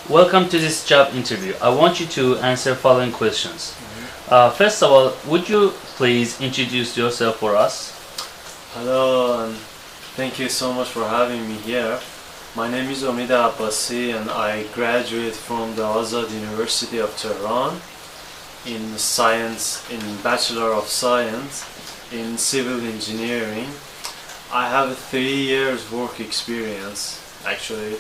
Welcome to this job interview. I want you to answer following questions. First of all, would you please introduce yourself for us? Hello, and thank you so much for having me here. My name is Omida Abbasi, and I graduate from the Azad University of Tehran in Bachelor of Science in Civil Engineering. I have 3 years work experience actually,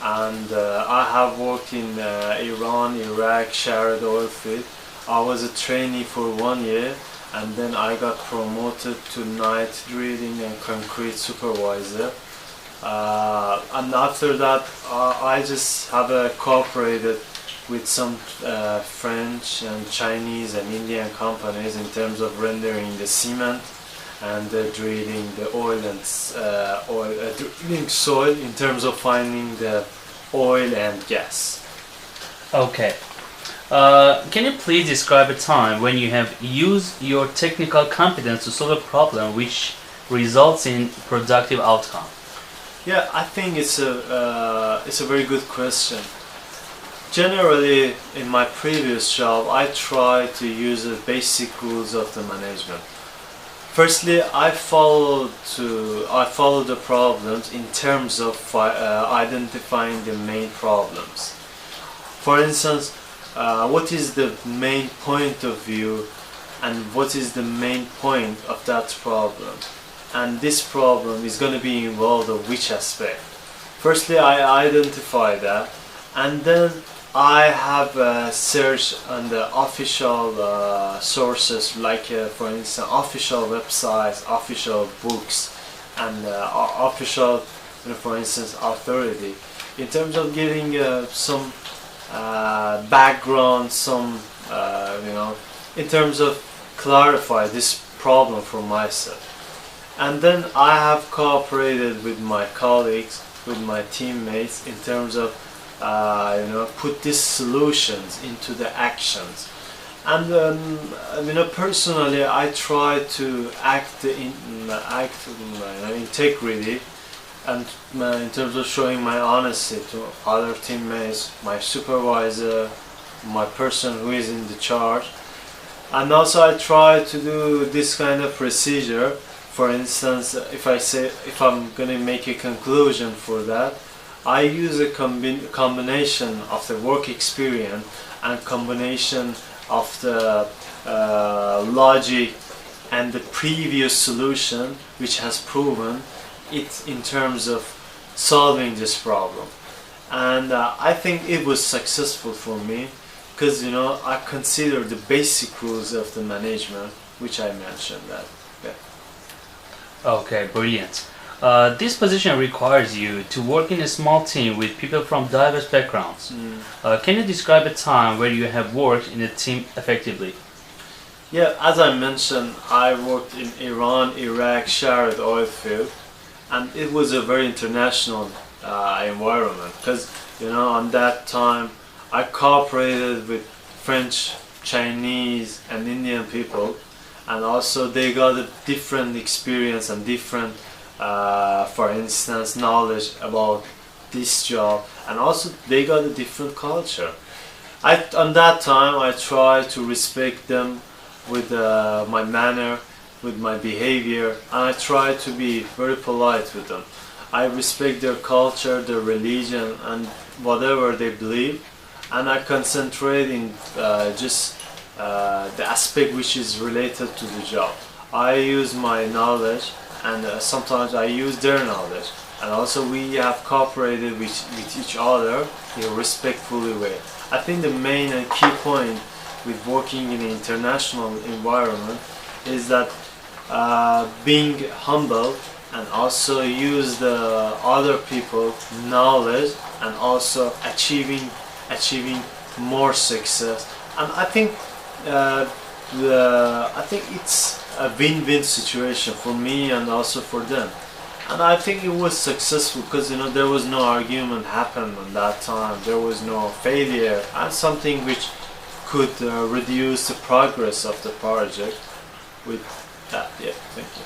and I have worked in Iran, Iraq, Shahid oil field. I was a trainee for 1 year, and then I got promoted to night drilling and concrete supervisor. And after that, I just have cooperated with some French and Chinese and Indian companies in terms of rendering the cement and drilling the oil and drilling soil in terms of finding the oil and gas. Okay. Can you please describe a time when you have used your technical competence to solve a problem which results in productive outcome? Yeah, I think it's a very good question. Generally, in my previous job, I try to use the basic rules of the management. Firstly, I follow the problems in terms of identifying the main problems. For instance, what is the main point of view, and what is the main point of that problem, and this problem is going to be involved of which aspect. Firstly, I identify that, and then I have searched on the official sources, like for instance official websites, official books, and official, for instance, authority, in terms of getting some background, some in terms of clarify this problem for myself. And then I have cooperated with my colleagues, with my teammates, in terms of put these solutions into the actions. And personally, I try to act in integrity, and in terms of showing my honesty to other teammates, my supervisor, my person who is in the charge. And also I try to do this kind of procedure. For instance, if I'm gonna make a conclusion for that, I use a combination of the work experience and combination of the logic and the previous solution, which has proven it in terms of solving this problem. And I think it was successful for me, because I consider the basic rules of the management, which I mentioned that. Yeah. Okay, brilliant. This position requires you to work in a small team with people from diverse backgrounds. Can you describe a time where you have worked in a team effectively? Yeah, as I mentioned, I worked in Iran, Iraq, Shahid oil field, and it was a very international environment, because on that time I cooperated with French, Chinese, and Indian people, and also they got a different experience and different for instance knowledge about this job, and also they got a different culture. On that time I tried to respect them with my manner, with my behavior, and I try to be very polite with them. I respect their culture, their religion, and whatever they believe, and I concentrate in just the aspect which is related to the job. I use my knowledge, and sometimes I use their knowledge, and also we have cooperated with each other in a respectful way. I think the main and key point with working in an international environment is that being humble, and also use the other people knowledge, and also achieving more success. And I think it's a win-win situation for me and also for them. And I think it was successful, because there was no argument happened at that time. There was no failure, and something which could reduce the progress of the project. With that, yeah, thank you.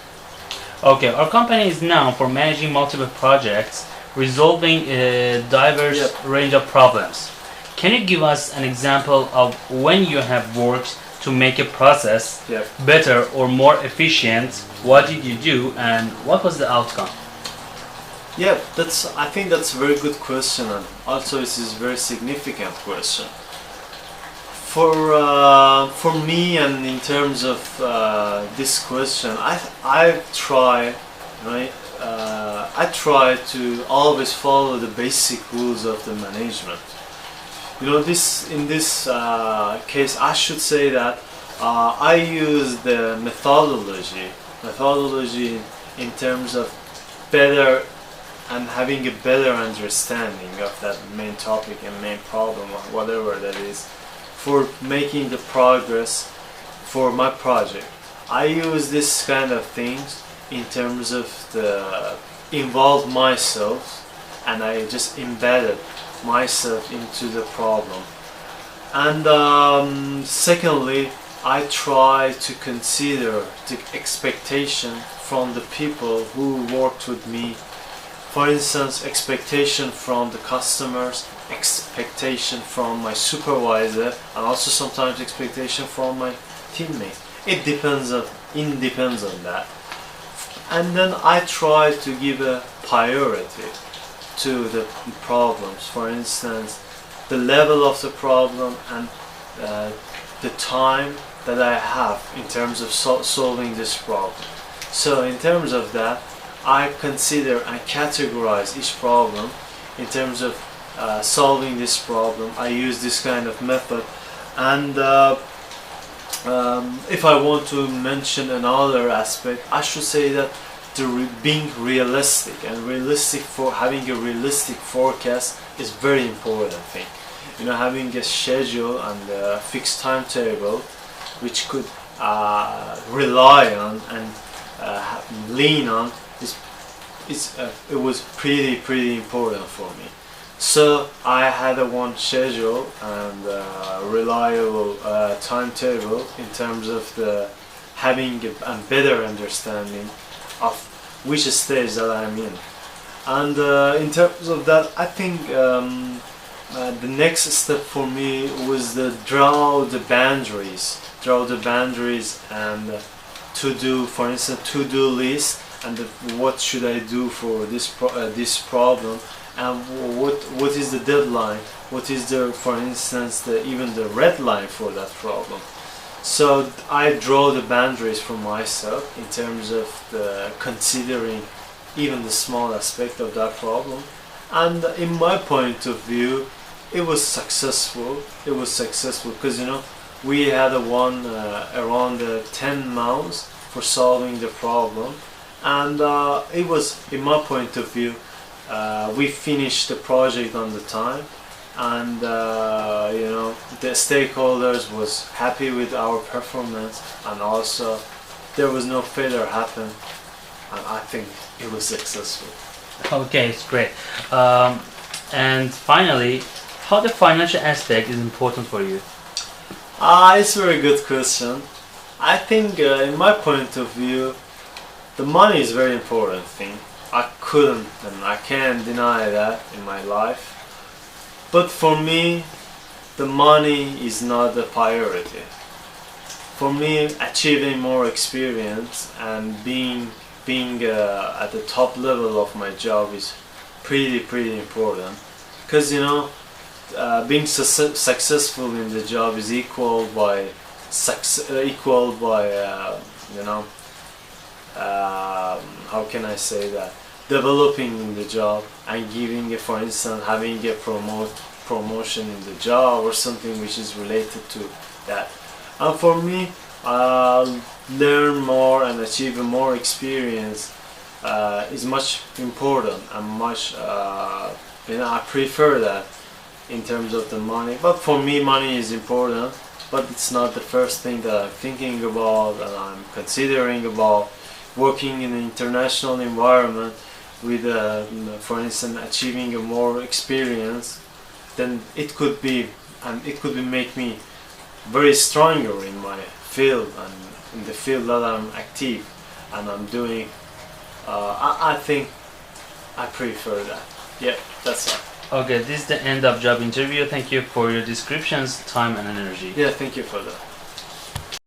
Okay, our company is known for managing multiple projects, resolving a diverse range of problems. Can you give us an example of when you have worked to make a process Yeah. better or more efficient? What did you do and what was the outcome? Yeah, I think that's a very good question, and also this is a very significant question. For me, and in terms of this question, I try, right? I try to always follow the basic rules of the management. You know, in this case, I should say that I use the methodology in terms of better and having a better understanding of that main topic and main problem or whatever that is, for making the progress for my project. I use this kind of things in terms of the involve myself, and I just embedded myself into the problem. And secondly, I try to consider the expectation from the people who worked with me. For instance, expectation from the customers, expectation from my supervisor, and also sometimes expectation from my teammates. It depends on that. And then I try to give a priority to the problems. For instance, the level of the problem and the time that I have in terms of solving this problem. So in terms of that, I consider and categorize each problem in terms of solving this problem. I use this kind of method, and if I want to mention another aspect, I should say that being realistic for having a realistic forecast is very important thing. You know, having a schedule and a fixed timetable which could rely on and lean on it was pretty important for me. So I had a one schedule and reliable timetable in terms of the having a better understanding of which stage that I'm in. And in terms of that, I think the next step for me was to draw the boundaries and to do, for instance, to-do list, and what should I do for this problem, and what is the deadline, what is the, for instance, even the red line for that problem. So I draw the boundaries for myself in terms of considering even the small aspect of that problem. And in my point of view, it was successful. Because, you know, we had around 10 months for solving the problem, and it was, in my point of view, we finished the project on the time, and you know, the stakeholders was happy with our performance, and also there was no failure happen, and I think it was successful. Okay, it's great. And finally, how the financial aspect is important for you? It's a very good question. I think in my point of view, the money is a very important thing. I couldn't and I can't deny that in my life. But for me, the money is not the priority. For me, achieving more experience and being at the top level of my job is pretty important. Because, you know, being successful in the job is equal by you know, how can I say that, developing in the job and giving a, for instance, having a promotion in the job or something which is related to that. And for me, learn more and achieve more experience is much important, and much you know, I prefer that in terms of the money. But for me, money is important, but it's not the first thing that I'm thinking about and I'm considering about. Working in an international environment with, for instance, achieving a more experience, then it could be make me very stronger in my field and in the field that I'm active and I'm doing. I think I prefer that. Yeah, that's it. Okay, this is the end of job interview. Thank you for your descriptions, time, and energy. Yeah, thank you for that.